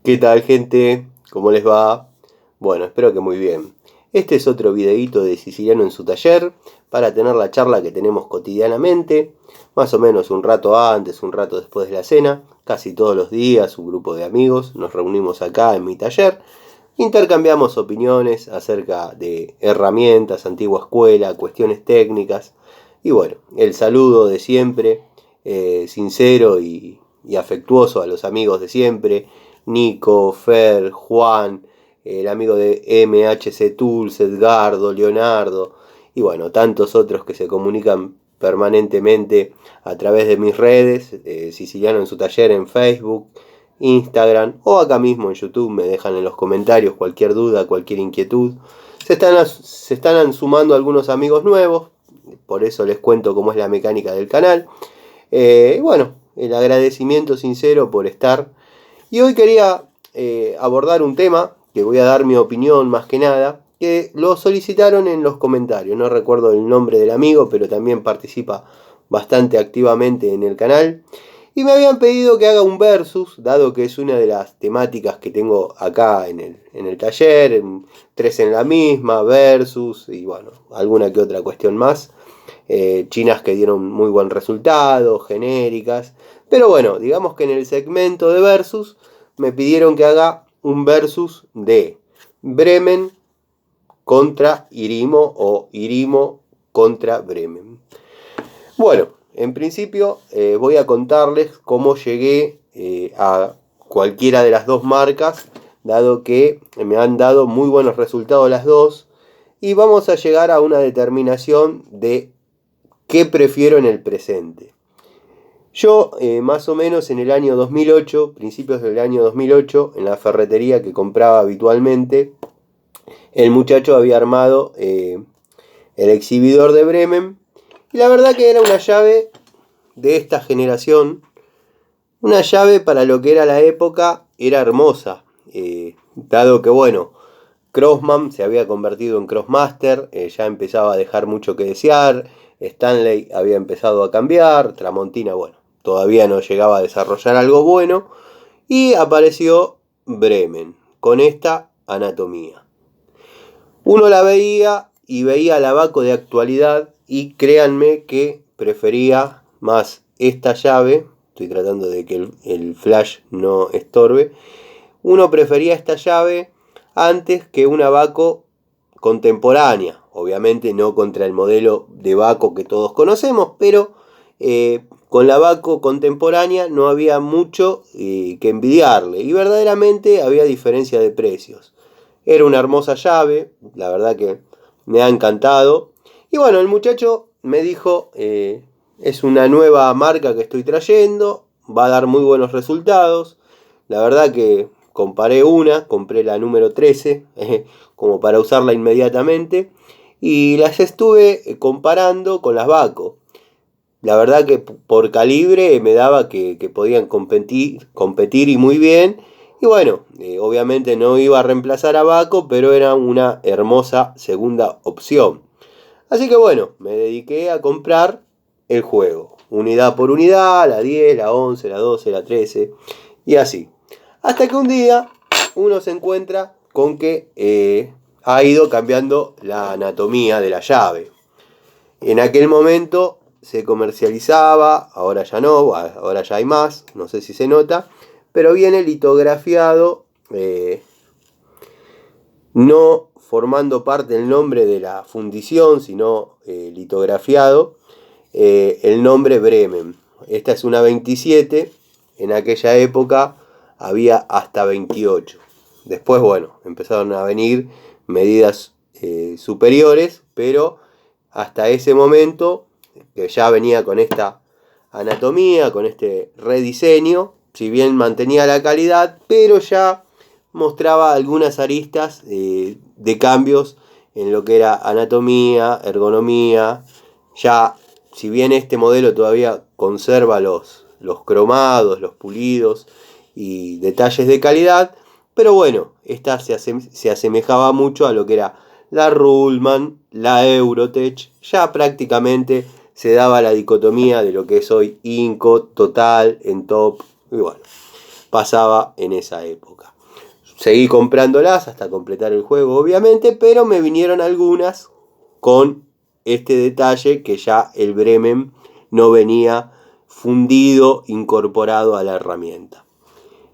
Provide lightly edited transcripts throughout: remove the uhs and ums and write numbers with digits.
¿Qué tal, gente? ¿Cómo les va? Bueno, espero que muy bien. Este es otro videíto de Siciliano en su taller para tener la charla que tenemos cotidianamente, más o menos un rato antes, un rato después de la cena, casi todos los días, un grupo de amigos, nos reunimos acá en mi taller, intercambiamos opiniones acerca de herramientas, antigua escuela, cuestiones técnicas, y bueno, el saludo de siempre, sincero y afectuoso a los amigos de siempre, Nico, Fer, Juan, el amigo de MHC Tools, Edgardo, Leonardo y bueno, tantos otros que se comunican permanentemente a través de mis redes, Siciliano en su taller en Facebook, Instagram o acá mismo en YouTube. Me dejan en los comentarios cualquier duda, cualquier inquietud. Se están sumando algunos amigos nuevos, por eso les cuento cómo es la mecánica del canal. Bueno, el agradecimiento sincero por estar. Y hoy quería abordar un tema, que voy a dar mi opinión más que nada, que lo solicitaron en los comentarios. No recuerdo el nombre del amigo, pero también participa bastante activamente en el canal. Y me habían pedido que haga un versus, dado que es una de las temáticas que tengo acá en el taller, tres en la misma, versus, y bueno, alguna que otra cuestión más. Chinas que dieron muy buen resultado, genéricas. Pero bueno, digamos que en el segmento de versus me pidieron que haga un versus de Bremen contra Irimo o Irimo contra Bremen. Bueno, en principio voy a contarles cómo llegué a cualquiera de las dos marcas, dado que me han dado muy buenos resultados las dos, y vamos a llegar a una determinación de qué prefiero en el presente. Yo, más o menos en el año 2008, principios del año 2008, en la ferretería que compraba habitualmente, el muchacho había armado el exhibidor de Bremen, y la verdad que era una llave de esta generación, una llave para lo que era la época, era hermosa, dado que bueno, Crossman se había convertido en Crossmaster, ya empezaba a dejar mucho que desear, Stanley había empezado a cambiar, Tramontina, bueno, todavía no llegaba a desarrollar algo bueno, y apareció Bremen con esta anatomía. Uno la veía y veía la Baco de actualidad y créanme que prefería más esta llave, estoy tratando de que el flash no estorbe, uno prefería esta llave antes que una Baco contemporánea, obviamente no contra el modelo de Baco que todos conocemos, pero con la Baco contemporánea no había mucho que envidiarle y verdaderamente había diferencia de precios. Era una hermosa llave, la verdad que me ha encantado. Y bueno, el muchacho me dijo, es una nueva marca que estoy trayendo, va a dar muy buenos resultados. La verdad que compré la número 13, como para usarla inmediatamente, y las estuve comparando con las Baco. La verdad que por calibre me daba que podían competir y muy bien. Y bueno, obviamente no iba a reemplazar a Baco, pero era una hermosa segunda opción. Así que bueno, me dediqué a comprar el juego. Unidad por unidad, la 10, la 11, la 12, la 13 y así. Hasta que un día uno se encuentra con que ha ido cambiando la anatomía de la llave. En aquel momento se comercializaba, ahora ya no, ahora ya hay más, no sé si se nota, pero viene litografiado, no formando parte del nombre de la fundición, sino litografiado, el nombre Bremen. Esta es una 27, en aquella época había hasta 28. Después, bueno, empezaron a venir medidas superiores, pero hasta ese momento, que ya venía con esta anatomía, con este rediseño, si bien mantenía la calidad, pero ya mostraba algunas aristas de cambios en lo que era anatomía, ergonomía. Ya, si bien este modelo todavía conserva los cromados, los pulidos y detalles de calidad, pero bueno, esta se asemejaba mucho a lo que era la Ruhlmann, la Eurotech. Ya prácticamente se daba la dicotomía de lo que es hoy Inco, Total, en Top, y bueno, pasaba en esa época. seguí comprándolas hasta completar el juego, obviamente, pero me vinieron algunas con este detalle que ya el Bremen no venía fundido, incorporado a la herramienta.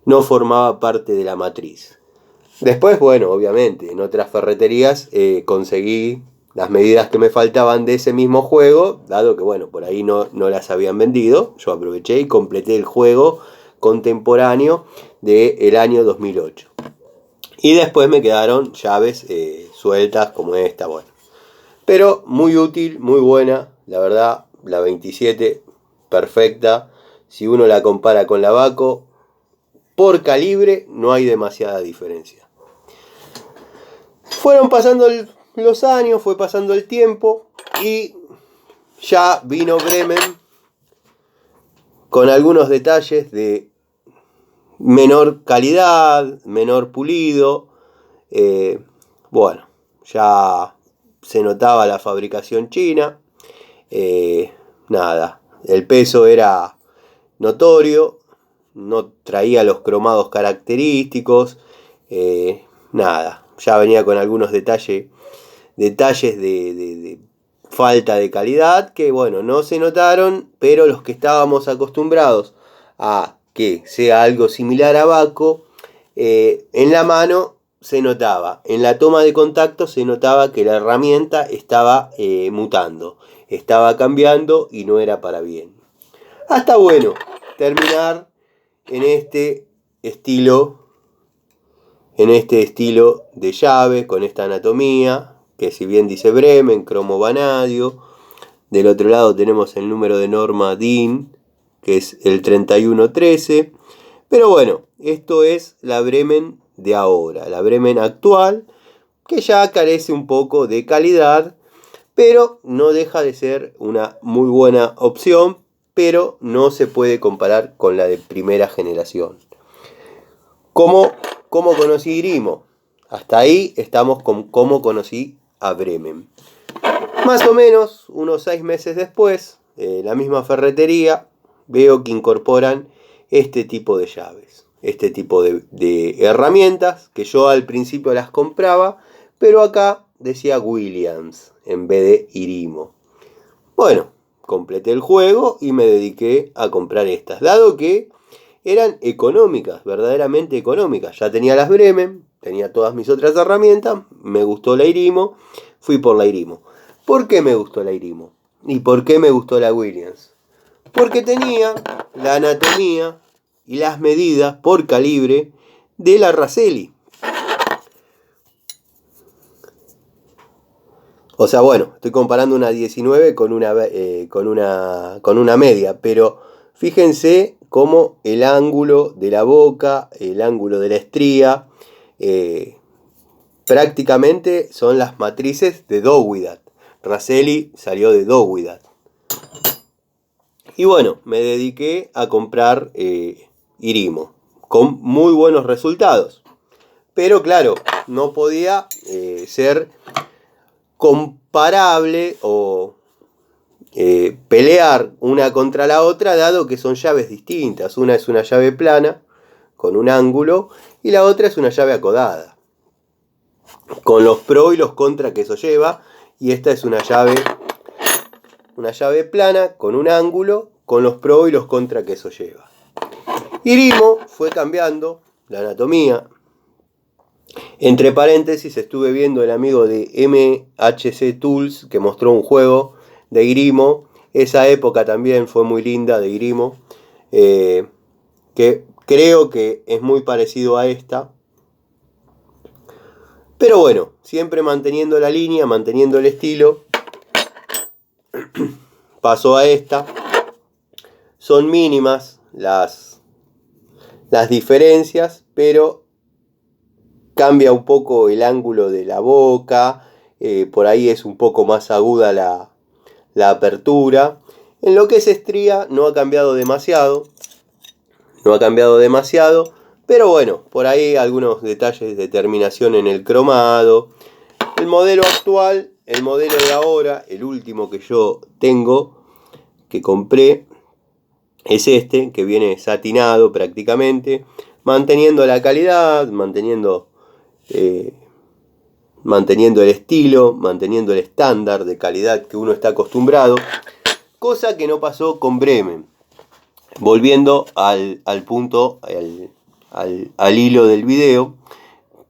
No formaba parte de la matriz. Después, bueno, obviamente, en otras ferreterías conseguí las medidas que me faltaban de ese mismo juego, dado que, bueno, por ahí no las habían vendido. Yo aproveché y completé el juego contemporáneo del año 2008. Y después me quedaron llaves sueltas como esta, bueno. Pero muy útil, muy buena, la verdad, la 27, perfecta. Si uno la compara con la Baco, por calibre no hay demasiada diferencia. Fueron pasando los años, fue pasando el tiempo y ya vino Bremen con algunos detalles de menor calidad, menor pulido. Bueno, ya se notaba la fabricación china. Nada, el peso era notorio, no traía los cromados característicos. Nada, ya venía con algunos detalles de falta de calidad que, bueno, no se notaron, pero los que estábamos acostumbrados a que sea algo similar a Baco, en la mano se notaba, en la toma de contacto se notaba que la herramienta estaba mutando, estaba cambiando y no era para bien. Hasta, bueno, terminar en este estilo de llave, con esta anatomía, que si bien dice Bremen, cromo vanadio. Del otro lado tenemos el número de norma DIN, que es el 3113. Pero bueno, esto es la Bremen de ahora, la Bremen actual, que ya carece un poco de calidad, pero no deja de ser una muy buena opción, pero no se puede comparar con la de primera generación. ¿Cómo conocí Grimo? Hasta ahí estamos con cómo conocí a Bremen. Más o menos unos 6 meses después, la misma ferretería, veo que incorporan este tipo de llaves, este tipo de herramientas que yo al principio las compraba, pero acá decía Williams en vez de Irimo. Bueno, completé el juego y me dediqué a comprar estas, dado que eran económicas, verdaderamente económicas. Ya tenía las Bremen, tenía todas mis otras herramientas, me gustó la Irimo, fui por la Irimo. ¿Por qué me gustó la Irimo? ¿Y por qué me gustó la Williams? Porque tenía la anatomía y las medidas por calibre de la Raselli. O sea, bueno, estoy comparando una 19 con una media, pero fíjense cómo el ángulo de la boca, el ángulo de la estría, prácticamente son las matrices de Dowidat. Raselli salió de Dowidat. Y bueno, me dediqué a comprar Irimo, con muy buenos resultados. Pero claro, no podía ser comparable o pelear una contra la otra, dado que son llaves distintas. Una es una llave plana con un ángulo y la otra es una llave acodada, con los pros y los contras que eso lleva. Y esta es una llave plana con un ángulo, con los pros y los contras que eso lleva. Irimo fue cambiando la anatomía. Entre paréntesis, estuve viendo el amigo de MHC Tools que mostró un juego de Irimo. Esa época también fue muy linda de Irimo, que creo que es muy parecido a esta. Pero bueno, siempre manteniendo la línea, manteniendo el estilo. Pasó a esta. Son mínimas las diferencias, pero cambia un poco el ángulo de la boca. Por ahí es un poco más aguda la apertura. En lo que es estría no ha cambiado demasiado. Pero bueno, por ahí algunos detalles de terminación en el cromado. El modelo actual, el modelo de ahora, el último que yo tengo, que compré, es este, que viene satinado prácticamente. manteniendo la calidad, manteniendo el estilo, manteniendo el estándar de calidad que uno está acostumbrado, cosa que no pasó con Bremen. Volviendo al punto, al hilo del video,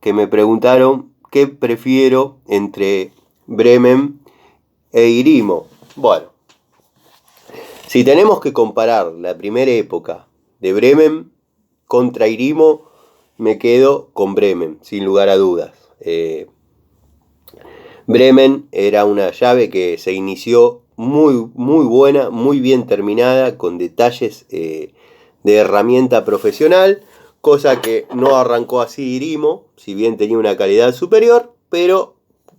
que me preguntaron qué prefiero entre Bremen e Irimo. Bueno, si tenemos que comparar la primera época de Bremen contra Irimo, me quedo con Bremen, sin lugar a dudas. Bremen era una llave que se inició muy, muy buena, muy bien terminada, con detalles de herramienta profesional, cosa que no arrancó así Irimo, si bien tenía una calidad superior, pero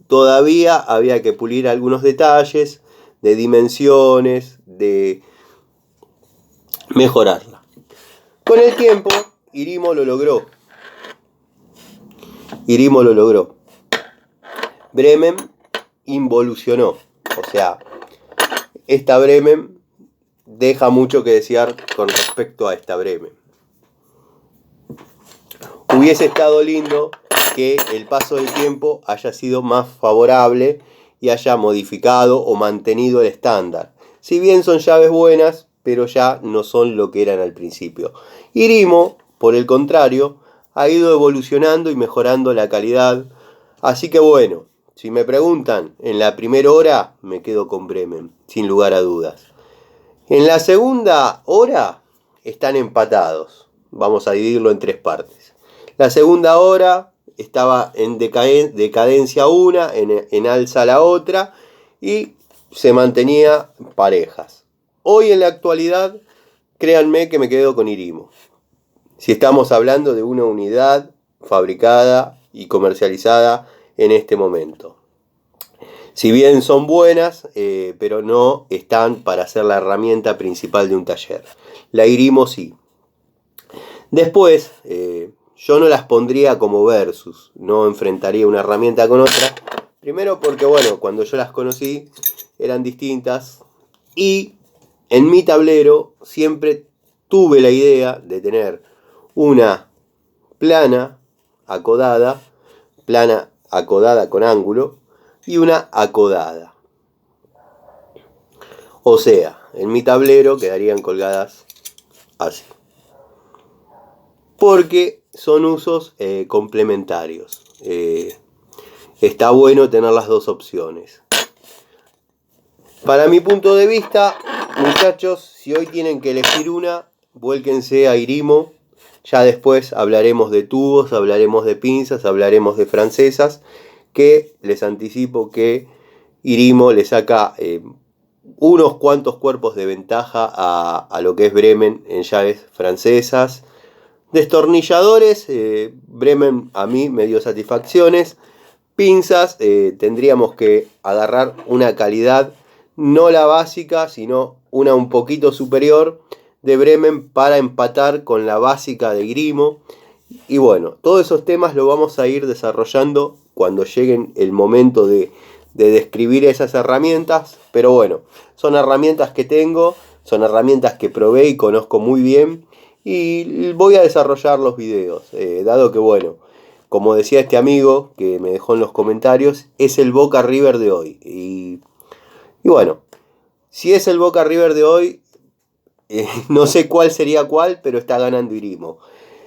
todavía había que pulir algunos detalles de dimensiones, de mejorarla. Con el tiempo, Irimo lo logró. Bremen involucionó. O sea, esta Bremen deja mucho que desear con respecto a esta Bremen. Hubiese estado lindo que el paso del tiempo haya sido más favorable y haya modificado o mantenido el estándar. Si bien son llaves buenas, pero ya no son lo que eran al principio. Irimo, por el contrario, ha ido evolucionando y mejorando la calidad. Así que bueno, si me preguntan, en la primera hora me quedo con Bremen, sin lugar a dudas. En la segunda hora están empatados. Vamos a dividirlo en tres partes. La segunda hora estaba en decadencia una, en alza la otra, y se mantenía parejas. Hoy en la actualidad, créanme que me quedo con Irimo. Si estamos hablando de una unidad fabricada y comercializada en este momento. Si bien son buenas, pero no están para ser la herramienta principal de un taller. La Irimo sí. Después, yo no las pondría como versus, no enfrentaría una herramienta con otra. Primero porque, bueno, cuando yo las conocí eran distintas y en mi tablero siempre tuve la idea de tener una plana acodada con ángulo y una acodada. O sea, en mi tablero quedarían colgadas así. Porque son usos complementarios. Está bueno tener las dos opciones. Para mi punto de vista, muchachos, si hoy tienen que elegir una, vuélquense a Irimo. Ya después hablaremos de tubos, hablaremos de pinzas, hablaremos de francesas, que les anticipo que Irimo le saca unos cuantos cuerpos de ventaja a lo que es Bremen en llaves francesas. Destornilladores, Bremen a mí me dio satisfacciones. Pinzas, tendríamos que agarrar una calidad, no la básica, sino una un poquito superior de Bremen para empatar con la básica de Irimo. Y bueno, todos esos temas los vamos a ir desarrollando cuando llegue el momento de describir esas herramientas. Pero bueno, son herramientas que tengo, son herramientas que probé y conozco muy bien. Y voy a desarrollar los videos, dado que bueno, como decía este amigo que me dejó en los comentarios, es el Boca River de hoy. Y bueno, si es el Boca River de hoy, no sé cuál sería cuál, pero está ganando Irimo.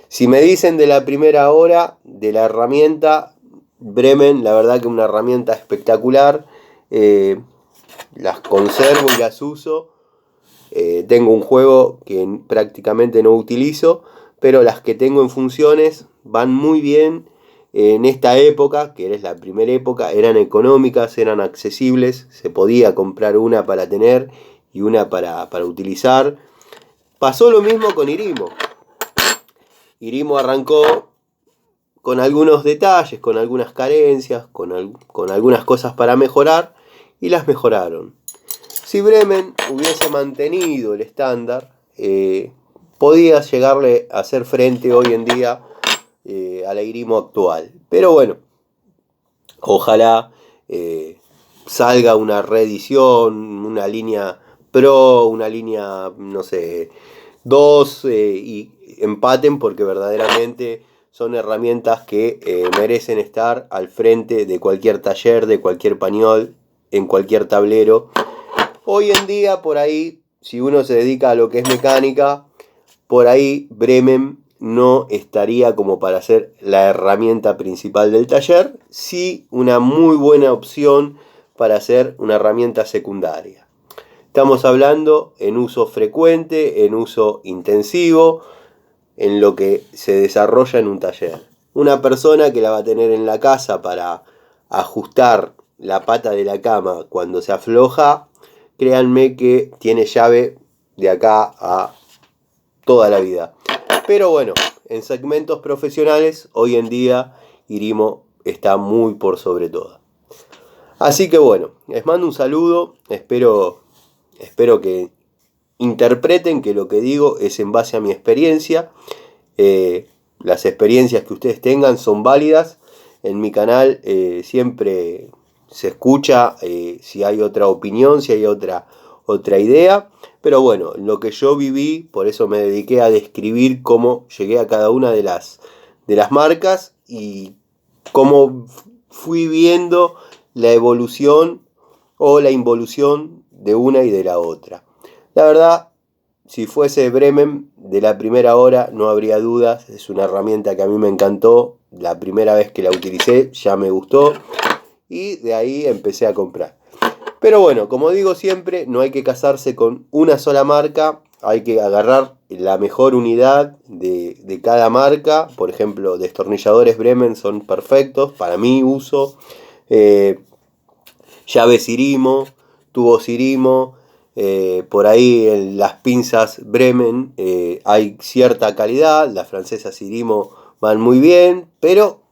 Si me dicen de la primera hora de la herramienta, Bremen, la verdad que una herramienta espectacular. Las conservo y las uso. Tengo un juego que prácticamente no utilizo, pero las que tengo en funciones van muy bien. En esta época, que es la primera época, eran económicas, eran accesibles, se podía comprar una para tener y una para utilizar. Pasó lo mismo con Irimo. Irimo arrancó con algunos detalles, con algunas carencias, con algunas cosas para mejorar, y las mejoraron. Si Bremen hubiese mantenido el estándar, podía llegarle a hacer frente hoy en día a la Irimo actual. Pero bueno, ojalá salga una reedición, una línea Pro, una línea, no sé, 2, y empaten, porque verdaderamente son herramientas que merecen estar al frente de cualquier taller, de cualquier pañol, en cualquier tablero. Hoy en día, por ahí, si uno se dedica a lo que es mecánica, por ahí Bremen no estaría como para ser la herramienta principal del taller, sí una muy buena opción para ser una herramienta secundaria. Estamos hablando en uso frecuente, en uso intensivo, en lo que se desarrolla en un taller. Una persona que la va a tener en la casa para ajustar la pata de la cama cuando se afloja, créanme que tiene llave de acá a toda la vida. Pero bueno, en segmentos profesionales, hoy en día Irimo está muy por sobre todo. Así que bueno, les mando un saludo, espero que interpreten que lo que digo es en base a mi experiencia. Las experiencias que ustedes tengan son válidas. En mi canal siempre se escucha si hay otra opinión, si hay otra idea. Pero bueno, lo que yo viví, por eso me dediqué a describir cómo llegué a cada una de las marcas y cómo fui viendo la evolución o la involución de una y de la otra. La verdad, si fuese Bremen de la primera hora no habría dudas, es una herramienta que a mí me encantó, la primera vez que la utilicé ya me gustó y de ahí empecé a comprar. Pero bueno, como digo siempre, no hay que casarse con una sola marca, hay que agarrar la mejor unidad de cada marca. Por ejemplo, destornilladores Bremen son perfectos para mi uso, llaves Irimo, tubos Irimo, por ahí en las pinzas Bremen hay cierta calidad, las francesas Irimo van muy bien, pero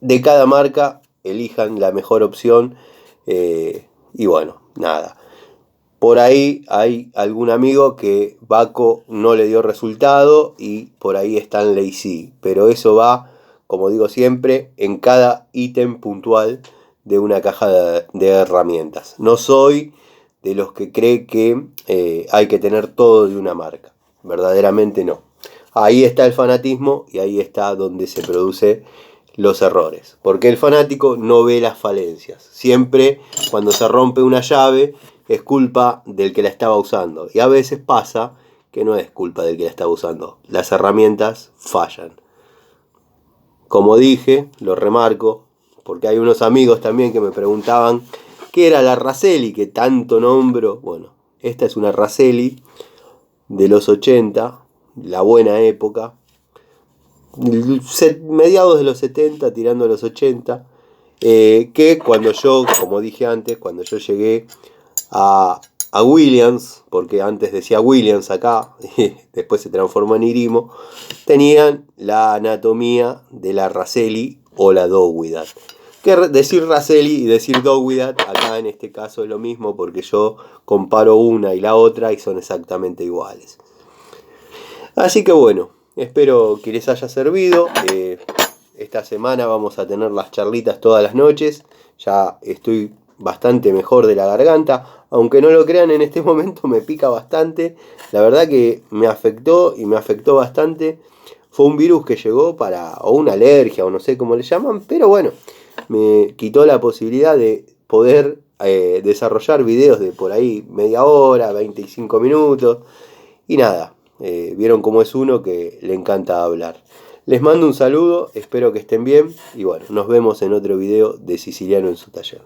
de cada marca elijan la mejor opción y bueno, nada. Por ahí hay algún amigo que Baco no le dio resultado y por ahí Stanley sí, pero eso va, como digo siempre, en cada ítem puntual de una caja de herramientas. No soy de los que cree que hay que tener todo de una marca, verdaderamente no. Ahí está el fanatismo y ahí está donde se produce los errores, porque el fanático no ve las falencias. Siempre cuando se rompe una llave es culpa del que la estaba usando, y a veces pasa que no es culpa del que la estaba usando, las herramientas fallan. Como dije, lo remarco, porque hay unos amigos también que me preguntaban qué era la Raselli, que tanto nombro. Bueno, esta es una Raselli de los 80, la buena época, mediados de los 70 tirando a los 80, que cuando yo, como dije antes, cuando yo llegué a Williams, porque antes decía Williams acá, después se transformó en Irimo, tenían la anatomía de la Raselli o la Dowidat. Que decir Raselli y decir Dowidat acá en este caso es lo mismo, porque yo comparo una y la otra y son exactamente iguales. Así que bueno, espero que les haya servido. Esta semana vamos a tener las charlitas todas las noches. Ya estoy bastante mejor de la garganta, aunque no lo crean, en este momento me pica bastante. La verdad que me afectó y me afectó bastante. Fue un virus que llegó o una alergia o no sé cómo le llaman, pero bueno, me quitó la posibilidad de poder desarrollar videos de por ahí media hora, 25 minutos y nada. Vieron cómo es uno que le encanta hablar. Les mando un saludo, espero que estén bien y bueno, nos vemos en otro video de Siciliano en su taller.